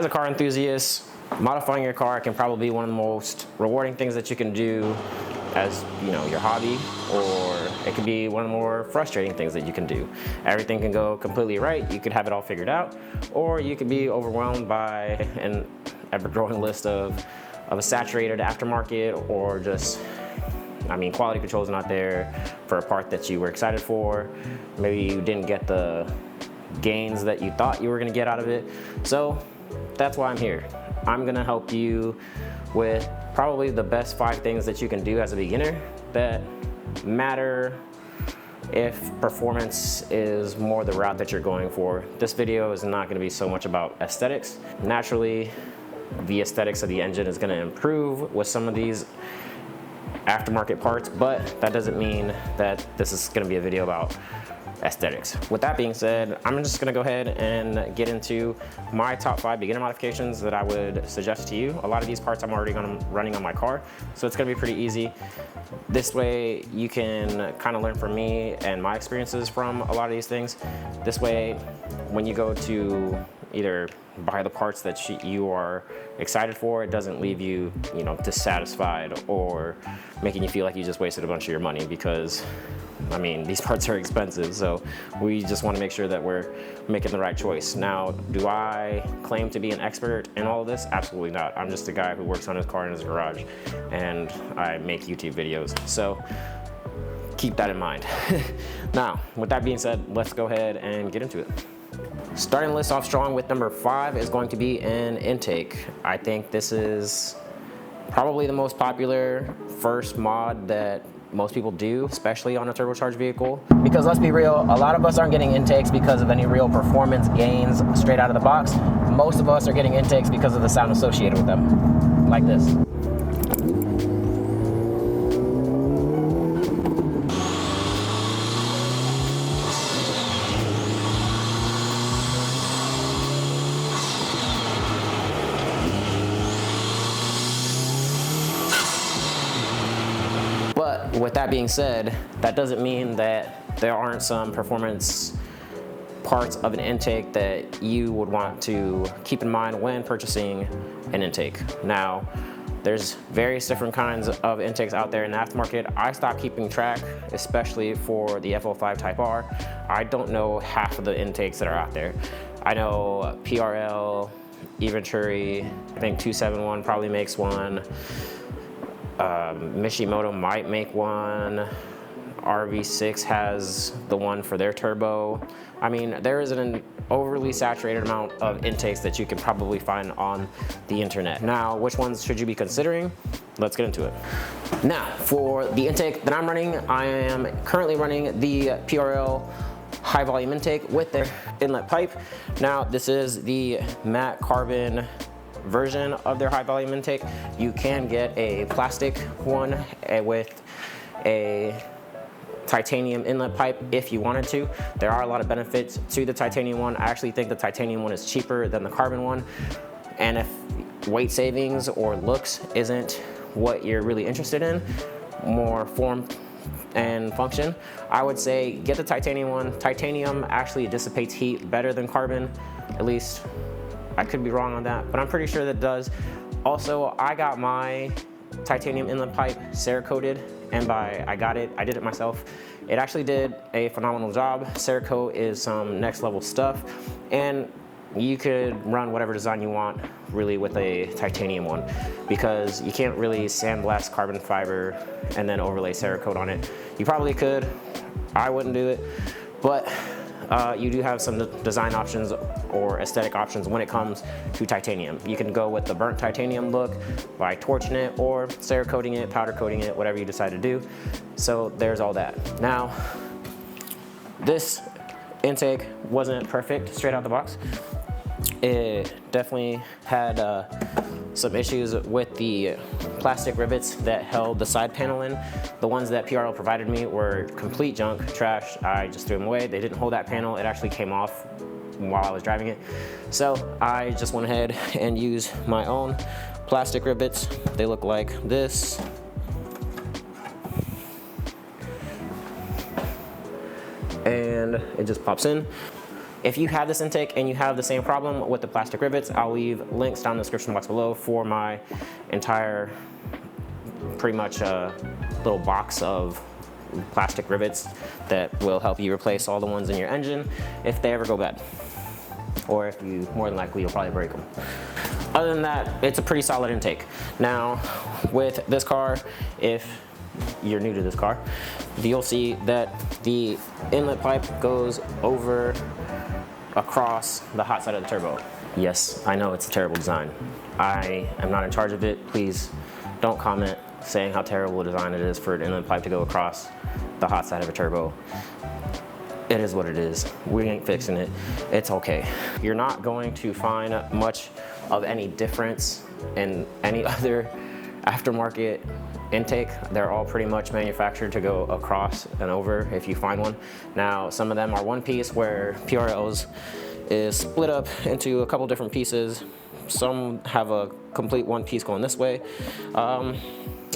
As a car enthusiast, modifying your car can probably be one of the most rewarding things that you can do as, you know, your hobby, or it could be one of the more frustrating things that you can do. Everything can go completely right, you could have it all figured out, or you could be overwhelmed by an ever-growing list of a saturated aftermarket, or just, I mean, quality control is not there for a part that you were excited for. Maybe you didn't get the gains that you thought you were gonna get out of it. So that's why I'm here. I'm gonna help you with probably the best 5 things that you can do as a beginner that matter if performance is more the route that you're going for. This video is not gonna be so much about aesthetics. Naturally, the aesthetics of the engine is gonna improve with some of these aftermarket parts, but that doesn't mean that this is gonna be a video about aesthetics. With that being said, I'm just gonna go ahead and get into my top 5 beginner modifications that I would suggest to you. A lot of these parts I'm already running on my car, so it's gonna be pretty easy. This way you can kind of learn from me and my experiences from a lot of these things. This way, when you go to either buy the parts that you are excited for, it doesn't leave you, you know, dissatisfied or making you feel like you just wasted a bunch of your money, because I mean, these parts are expensive, so we just want to make sure that we're making the right choice. Now, do I claim to be an expert in all of this? Absolutely not. I'm just a guy who works on his car in his garage, and I make YouTube videos, so keep that in mind. Now, with that being said, let's go ahead and get into it. Starting the list off strong with number 5 is going to be an intake. I think this is probably the most popular first mod that most people do, especially on a turbocharged vehicle. Because let's be real, a lot of us aren't getting intakes because of any real performance gains straight out of the box. Most of us are getting intakes because of the sound associated with them, like this. But with that being said, that doesn't mean that there aren't some performance parts of an intake that you would want to keep in mind when purchasing an intake. Now, there's various different kinds of intakes out there in the aftermarket. I stopped keeping track, especially for the FL5 Type R. I don't know half of the intakes that are out there. I know PRL, Venturi, I think 271 probably makes one. Mishimoto might make one. RV6 has the one for their turbo. I mean, there is an overly saturated amount of intakes that you can probably find on the internet. Now, which ones should you be considering? Let's get into it. Now, for the intake that I'm running, I am currently running the PRL high volume intake with their inlet pipe. Now, this is the matte carbon version of their high volume intake. You can get a plastic one with a titanium inlet pipe if you wanted to. There are a lot of benefits to the titanium one. I actually think the titanium one is cheaper than the carbon one. And if weight savings or looks isn't what you're really interested in, more form and function, I would say get the titanium one. Titanium actually dissipates heat better than carbon, at least I could be wrong on that, but I'm pretty sure that it does. Also, I got my titanium inlet pipe Cerakoted, and I did it myself. It actually did a phenomenal job. Cerakote is some next level stuff, and you could run whatever design you want really with a titanium one, because you can't really sandblast carbon fiber and then overlay Cerakote on it. You probably could, I wouldn't do it, but you do have some design options or aesthetic options when it comes to titanium. You can go with the burnt titanium look by torching it or Cerakoting it, powder coating it, whatever you decide to do. So there's all that. Now, this intake wasn't perfect straight out the box. It definitely had some issues with the plastic rivets that held the side panel in. The ones that PRL provided me were complete junk, trash. I just threw them away. They didn't hold that panel. It actually came off while I was driving it. So I just went ahead and used my own plastic rivets. They look like this. And it just pops in. If you have this intake and you have the same problem with the plastic rivets, I'll leave links down in the description box below for my entire, pretty much little box of plastic rivets that will help you replace all the ones in your engine if they ever go bad. Or if you, more than likely, you'll probably break them. Other than that, it's a pretty solid intake. Now, with this car, if you're new to this car, you'll see that the inlet pipe goes over across the hot side of the turbo. Yes, I know it's a terrible design. I am not in charge of it. Please don't comment saying how terrible a design it is for an inlet pipe to go across the hot side of a turbo. It is what it is. We ain't fixing it. It's okay. You're not going to find much of any difference in any other aftermarket intake. They're all pretty much manufactured to go across and over if you find one. Now, some of them are one piece where PRLs is split up into a couple different pieces. Some have a complete one piece going this way.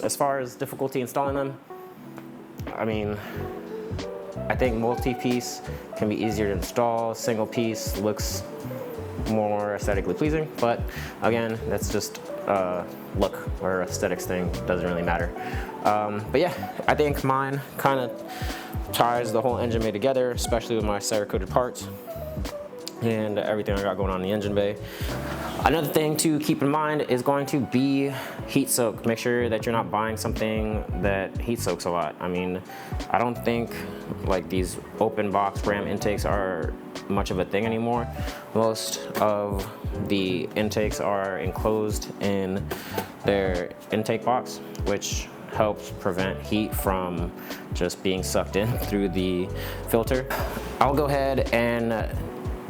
As far as difficulty installing them, I mean, I think multi-piece can be easier to install. Single piece looks more aesthetically pleasing, but again, that's just look or aesthetics thing, doesn't really matter. But yeah, I think mine kind of ties the whole engine bay together, especially with my Cerakoted parts and everything I got going on in the engine bay. Another thing to keep in mind is going to be heat soak. Make sure that you're not buying something that heat soaks a lot. I mean, I don't think like these open box Ram intakes are much of a thing anymore. Most of the intakes are enclosed in their intake box, which helps prevent heat from just being sucked in through the filter. I'll go ahead and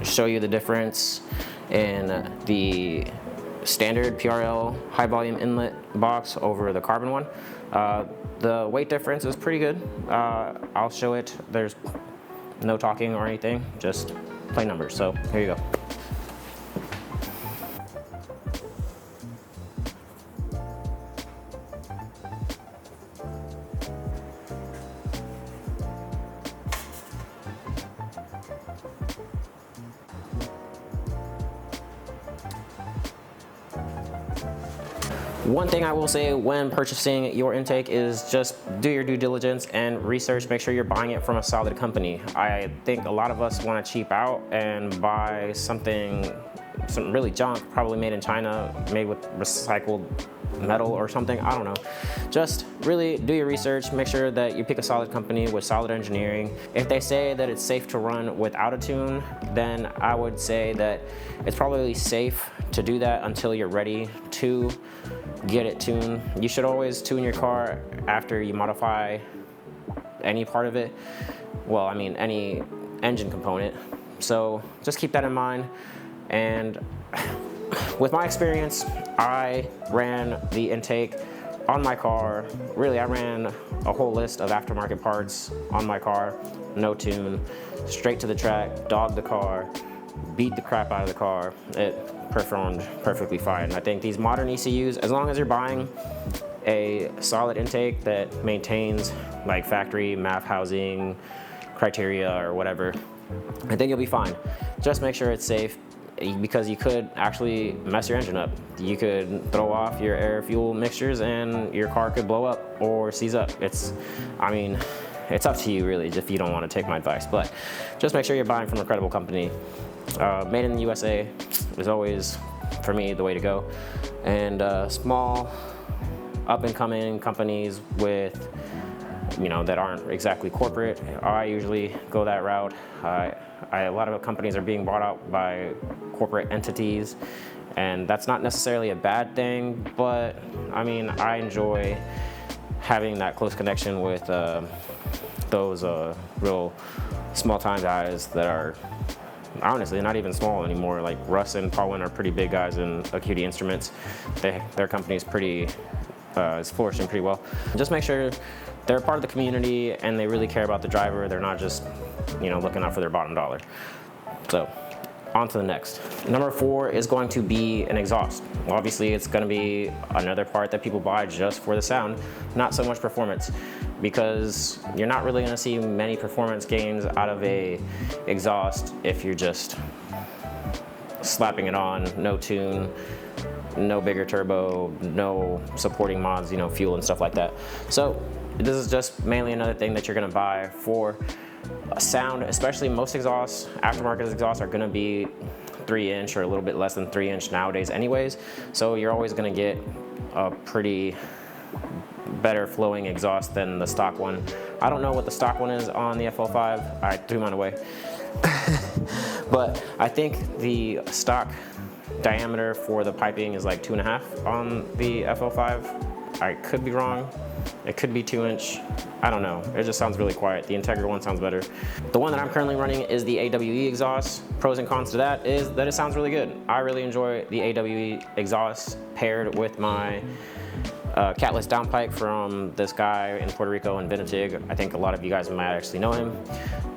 show you the difference in the standard PRL high volume inlet box over the carbon one. The weight difference is pretty good. I'll show it. There's no talking or anything, just plain numbers. So here you go. One thing I will say when purchasing your intake is just do your due diligence and research. Make sure you're buying it from a solid company. I think a lot of us want to cheap out and buy some really junk, probably made in China, made with recycled metal or something, I don't know. Just really do your research, make sure that you pick a solid company with solid engineering. If they say that it's safe to run without a tune, then I would say that it's probably safe to do that until you're ready to get it tuned. You should always tune your car after you modify any part of it. Well, I mean, any engine component. So just keep that in mind. And with my experience, I ran the intake on my car. Really, I ran a whole list of aftermarket parts on my car, no tune, straight to the track, dogged the car, beat the crap out of the car. It performed perfectly fine. I think these modern ECUs, as long as you're buying a solid intake that maintains like factory MAF housing criteria or whatever, I think you'll be fine. Just make sure it's safe, because you could actually mess your engine up. You could throw off your air fuel mixtures and your car could blow up or seize up. I mean, it's up to you really if you don't want to take my advice, but just make sure you're buying from a credible company. Made in the USA is always, for me, the way to go. And small up-and-coming companies with, that aren't exactly corporate, I usually go that route. A lot of companies are being bought out by corporate entities, and that's not necessarily a bad thing, but I mean, I enjoy having that close connection with those real small-time guys that are honestly not even small anymore. Like Russ and Paulin are pretty big guys in Acuity Instruments. Their company is is flourishing pretty well. Just make sure they're part of the community and they really care about the driver. They're not just, looking out for their bottom dollar. So, on to the next. Number 4 is going to be an exhaust. Obviously, it's going to be another part that people buy just for the sound, not so much performance. because you're not really gonna see many performance gains out of a exhaust if you're just slapping it on, no tune, no bigger turbo, no supporting mods, you know, fuel and stuff like that. So this is just mainly another thing that you're gonna buy for a sound, especially most exhausts, aftermarket exhausts are gonna be 3-inch or a little bit less than 3-inch nowadays anyways. So you're always gonna get a pretty better flowing exhaust than the stock one. I don't know what the stock one is on the FL5. I threw mine away. But I think the stock diameter for the piping is like 2.5 on the FL5. I could be wrong. It could be 2-inch. I don't know. It just sounds really quiet. The Integra one sounds better. The one that I'm currently running is the AWE exhaust. Pros and cons to that is that it sounds really good. I really enjoy the AWE exhaust paired with my catless downpipe from this guy in Puerto Rico in Venetig. I think a lot of you guys might actually know him.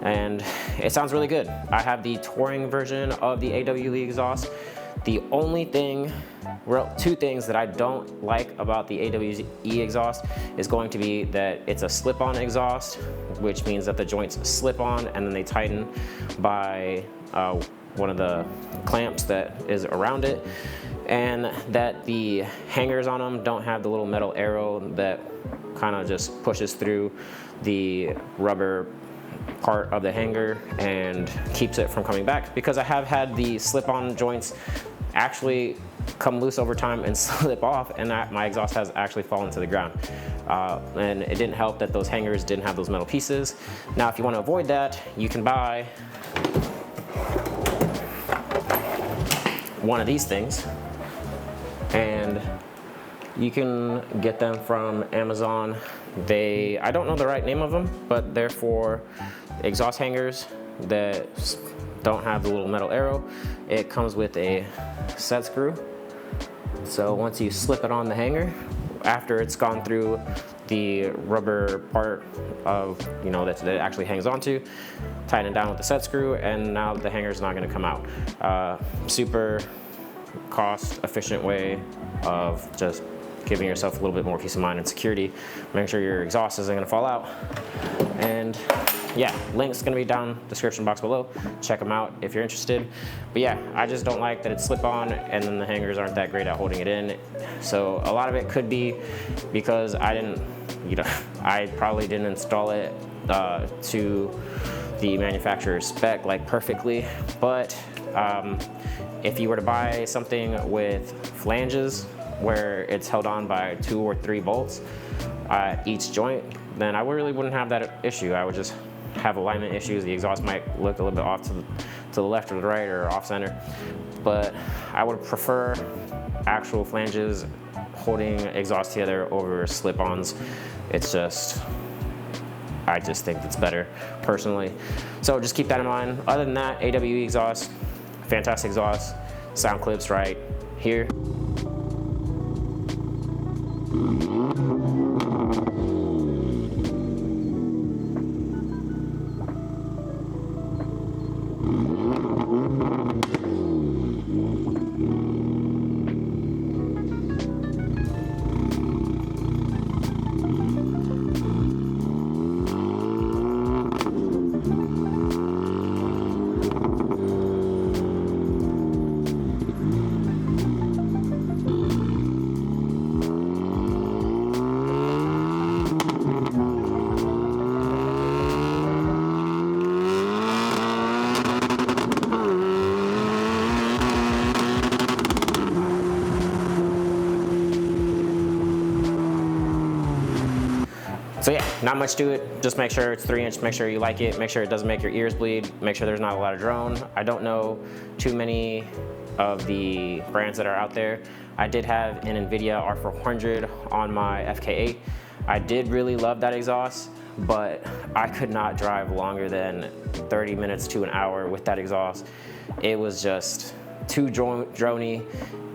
And it sounds really good. I have the touring version of the AWE exhaust. The only thing, well, two things that I don't like about the AWE exhaust is going to be that it's a slip-on exhaust, which means that the joints slip on and then they tighten by one of the clamps that is around it, and that the hangers on them don't have the little metal arrow that kind of just pushes through the rubber part of the hanger and keeps it from coming back, because I have had the slip-on joints actually come loose over time and slip off, and my exhaust has actually fallen to the ground. And it didn't help that those hangers didn't have those metal pieces. Now, if you want to avoid that, you can buy one of these things, and you can get them from Amazon. I don't know the right name of them, but they're for exhaust hangers that don't have the little metal arrow. It comes with a set screw. So once you slip it on the hanger, after it's gone through the rubber part of, you know, that it actually hangs onto, tighten it down with the set screw, and now the hanger is not going to come out. Super cost efficient way of just giving yourself a little bit more peace of mind and security, making sure your exhaust isn't going to fall out. And yeah, link's going to be down in the description box below. Check them out if you're interested. But yeah, I just don't like that it's slip on and then the hangers aren't that great at holding it in. So a lot of it could be because I probably didn't install it to the manufacturer's spec like perfectly. But if you were to buy something with flanges where it's held on by 2 or 3 bolts at each joint, then I really wouldn't have that issue. I would just have alignment issues. The exhaust might look a little bit off to the left or the right or off center. But I would prefer actual flanges holding exhaust together over slip-ons. I just think it's better personally. So just keep that in mind. Other than that, AWE exhaust, fantastic exhaust. Sound clips right here. So yeah, not much to it. Just make sure it's 3-inch, make sure you like it, make sure it doesn't make your ears bleed, make sure there's not a lot of drone. I don't know too many of the brands that are out there. I did have an NVIDIA R400 on my FK8. I did really love that exhaust, but I could not drive longer than 30 minutes to an hour with that exhaust. It was just too droney.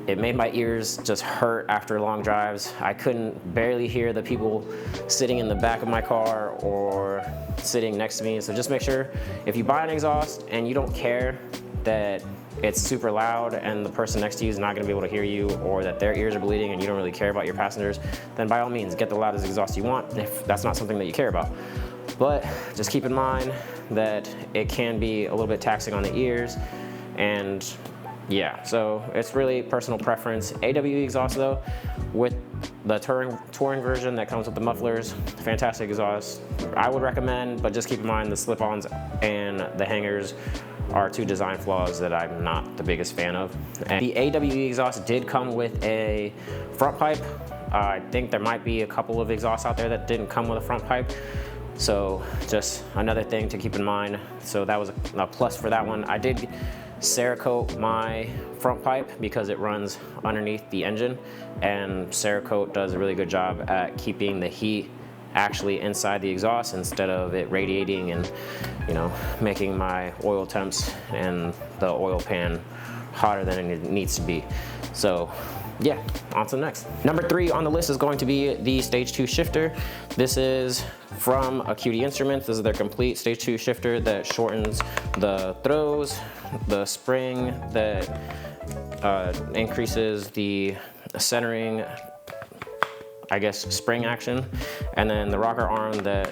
It made my ears just hurt after long drives. I couldn't barely hear the people sitting in the back of my car or sitting next to me. So just make sure if you buy an exhaust and you don't care that it's super loud and the person next to you is not going to be able to hear you, or that their ears are bleeding and you don't really care about your passengers, then by all means get the loudest exhaust you want if that's not something that you care about. But just keep in mind that it can be a little bit taxing on the ears, and yeah, so it's really personal preference. AWE exhaust though, with the touring version that comes with the mufflers, fantastic exhaust. I would recommend, but just keep in mind the slip-ons and the hangers are two design flaws that I'm not the biggest fan of. And the AWE exhaust did come with a front pipe. I think there might be a couple of exhausts out there that didn't come with a front pipe. So just another thing to keep in mind. So that was a plus for that one. I did Cerakote my front pipe because it runs underneath the engine, and Cerakote does a really good job at keeping the heat actually inside the exhaust instead of it radiating and, you know, making my oil temps and the oil pan hotter than it needs to be. So yeah, on to the next. Number 3 on the list is going to be the Stage 2 shifter. This is from Acuity Instruments. This is their complete Stage 2 shifter that shortens the throws, the spring that increases the centering, I guess, spring action, and then the rocker arm that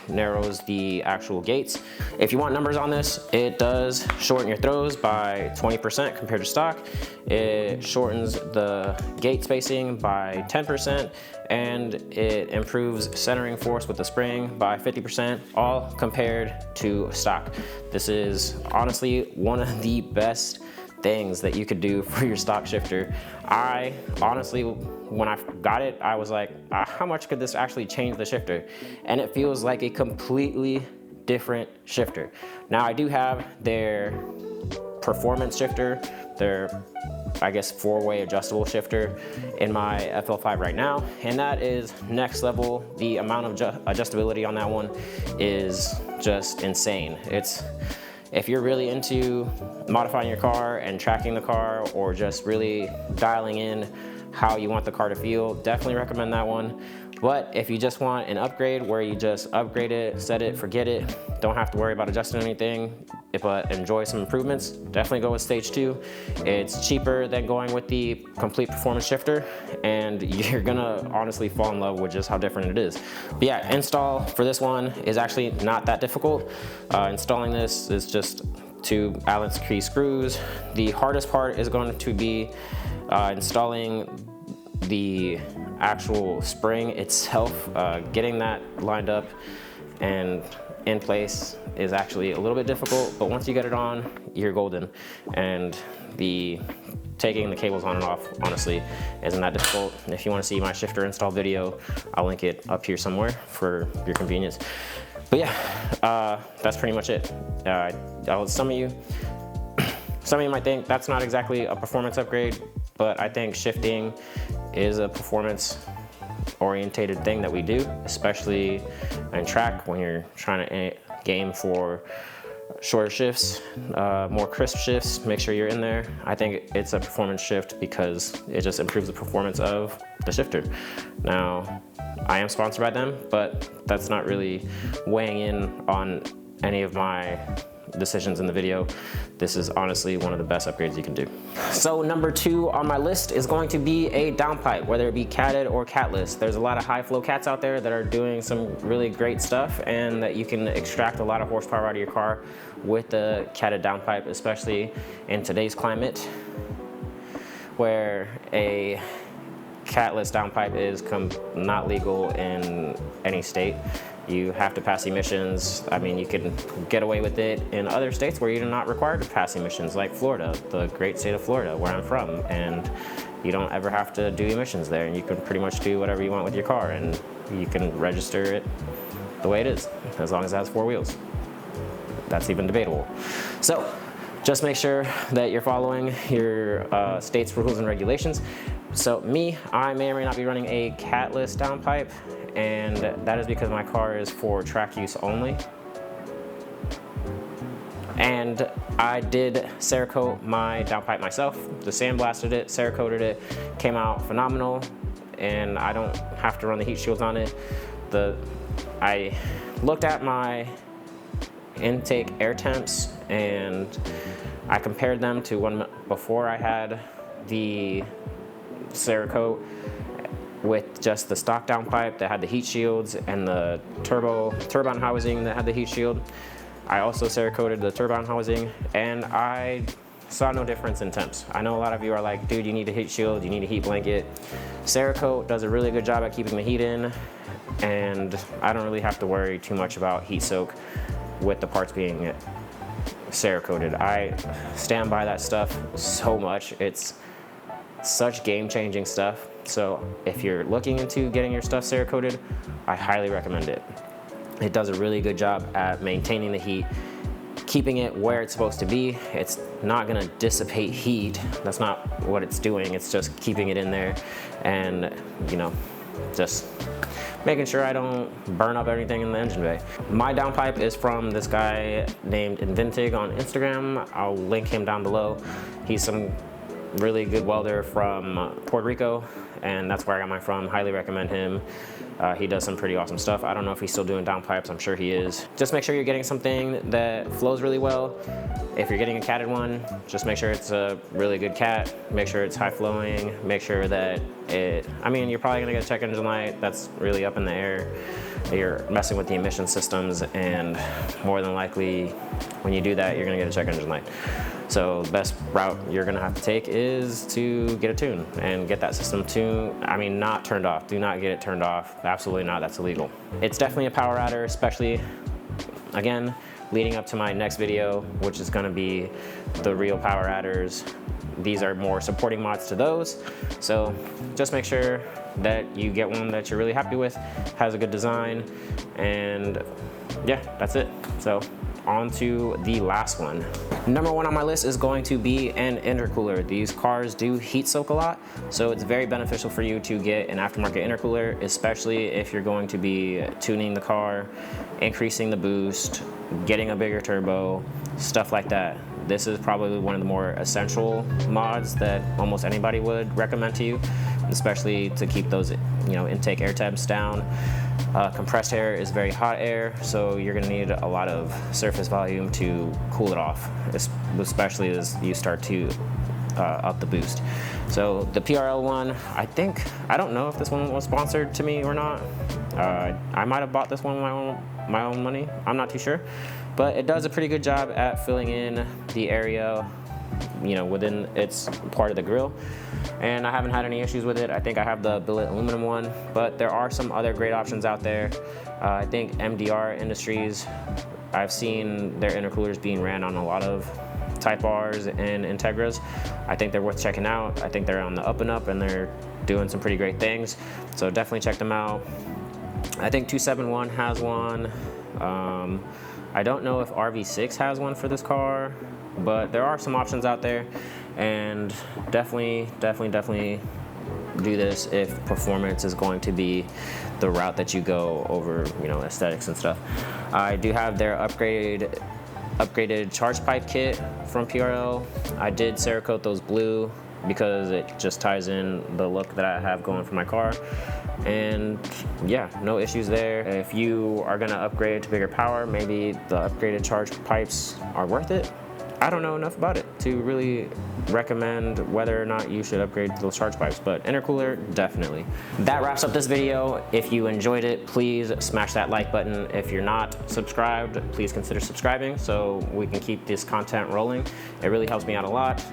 narrows the actual gates. If you want numbers on this, it does shorten your throws by 20% compared to stock. It shortens the gate spacing by 10%, and it improves centering force with the spring by 50%, all compared to stock. This is honestly one of the best things that you could do for your stock shifter. I honestly, when I got it, I was like, how much could this actually change the shifter? And it feels like a completely different shifter. Now I do have their performance shifter, their, I guess, 4-way adjustable shifter in my FL5 right now, and that is next level. The amount of adjustability on that one is just insane. If you're really into modifying your car and tracking the car, or just really dialing in how you want the car to feel, definitely recommend that one. But if you just want an upgrade where you just upgrade it, set it, forget it, don't have to worry about adjusting anything, but enjoy some improvements, definitely go with Stage 2. It's cheaper than going with the complete performance shifter, and you're gonna honestly fall in love with just how different it is. But yeah, install for this one is actually not that difficult. Installing this is just 2 Allen key screws. The hardest part is going to be installing the actual spring itself. Getting that lined up and in place is actually a little bit difficult, but once you get it on, you're golden. And taking the cables on and off, honestly, isn't that difficult. If you want to see my shifter install video, I'll link it up here somewhere for your convenience. But yeah, that's pretty much it. Some of you might think that's not exactly a performance upgrade, but I think shifting is a performance orientated thing that we do, especially in track when you're trying to game for shorter shifts, more crisp shifts. Make sure you're in there. I think it's a performance shift because it just improves the performance of the shifter. Now, I am sponsored by them, but that's not really weighing in on any of my decisions in the video. This is honestly one of the best upgrades you can do. So number 2 on my list is going to be a downpipe, whether it be catted or catless. There's a lot of high flow cats out there that are doing some really great stuff, and that you can extract a lot of horsepower out of your car with the catted downpipe, especially in today's climate where a catless downpipe is not legal in any state. You have to pass emissions. I mean, you can get away with it in other states where you're not required to pass emissions, like Florida, the great state of Florida, where I'm from, and you don't ever have to do emissions there, and you can pretty much do whatever you want with your car, and you can register it the way it is, as long as it has 4 wheels. That's even debatable. So just make sure that you're following your state's rules and regulations. So I may or may not be running a catless downpipe, and that is because my car is for track use only. And I did Cerakote my downpipe myself. The sandblasted it, Cerakoted it, came out phenomenal, and I don't have to run the heat shields on it. I looked at my intake air temps, and I compared them to one before I had the Cerakote with just the stock downpipe that had the heat shields and the turbine housing that had the heat shield. I also Cerakoted the turbine housing, and I saw no difference in temps. I know a lot of you are like, dude, you need a heat shield, you need a heat blanket. Cerakote does a really good job at keeping the heat in, and I don't really have to worry too much about heat soak with the parts being Cerakoted. I stand by that stuff so much. It's such game-changing stuff. So if you're looking into getting your stuff Cerakoted, I highly recommend it. It does a really good job at maintaining the heat, keeping it where it's supposed to be. It's not gonna dissipate heat. That's not what it's doing. It's just keeping it in there and, you know, just making sure I don't burn up everything in the engine bay. My downpipe is from this guy named Inventig on Instagram. I'll link him down below. He's some really good welder from Puerto Rico, and that's where I got mine from. Highly recommend him. He does some pretty awesome stuff. I don't know if he's still doing downpipes. I'm sure he is. Just make sure you're getting something that flows really well. If you're getting a catted one, just make sure it's a really good cat. Make sure it's high flowing. Make sure that I mean, you're probably gonna get a check engine light. That's really up in the air. You're messing with the emission systems, and more than likely, when you do that, you're gonna get a check engine light. So the best route you're gonna have to take is to get a tune and get that system not turned off. Do not get it turned off. Absolutely not, that's illegal. It's definitely a power adder, especially, again, leading up to my next video, which is gonna be the real power adders. These are more supporting mods to those. So just make sure that you get one that you're really happy with, has a good design, and yeah, that's it. So on to the last one. Number one on my list is going to be an intercooler. These cars do heat soak a lot, so it's very beneficial for you to get an aftermarket intercooler, especially if you're going to be tuning the car, increasing the boost, getting a bigger turbo, stuff like that. This is probably one of the more essential mods that almost anybody would recommend to you, especially to keep those, intake air temps down. Compressed air is very hot air, so you're going to need a lot of surface volume to cool it off, especially as you start to up the boost. So the PRL one, I don't know if this one was sponsored to me or not. I might have bought this one with my own money. I'm not too sure, but it does a pretty good job at filling in the area, within its part of the grill. And I haven't had any issues with it. I think I have the billet aluminum one, but there are some other great options out there. I think MDR Industries, I've seen their intercoolers being ran on a lot of Type Rs and Integras. I think they're worth checking out. I think they're on the up and up, and they're doing some pretty great things. So definitely check them out. I think 271 has one. I don't know if RV6 has one for this car, but there are some options out there, and definitely do this if performance is going to be the route that you go over, aesthetics and stuff. I do have their upgraded charge pipe kit from PRL. I did Cerakote those blue because it just ties in the look that I have going for my car. And yeah, no issues there. If you are gonna upgrade to bigger power, maybe the upgraded charge pipes are worth it. I don't know enough about it to really recommend whether or not you should upgrade to those charge pipes, but intercooler, definitely. That wraps up this video. If you enjoyed it, please smash that like button. If you're not subscribed, please consider subscribing so we can keep this content rolling. It really helps me out a lot.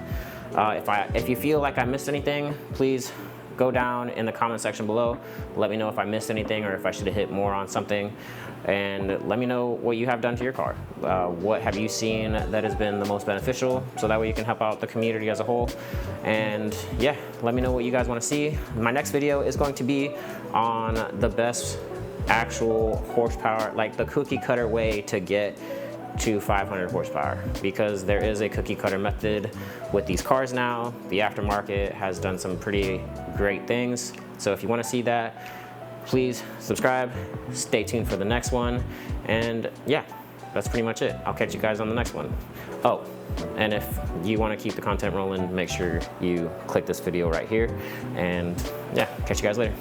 If you feel like I missed anything, please go down in the comment section below. Let me know if I missed anything or if I should have hit more on something. And let me know what you have done to your car. What have you seen that has been the most beneficial, so that way you can help out the community as a whole. And yeah, let me know what you guys want to see. My next video is going to be on the best actual horsepower, like the cookie cutter way to get to 500 horsepower, because there is a cookie cutter method with these cars now. The aftermarket has done some pretty great things. So if you want to see that, please subscribe, stay tuned for the next one, and yeah, that's pretty much it. I'll catch you guys on the next one. Oh, and if you want to keep the content rolling, make sure you click this video right here, and yeah, catch you guys later.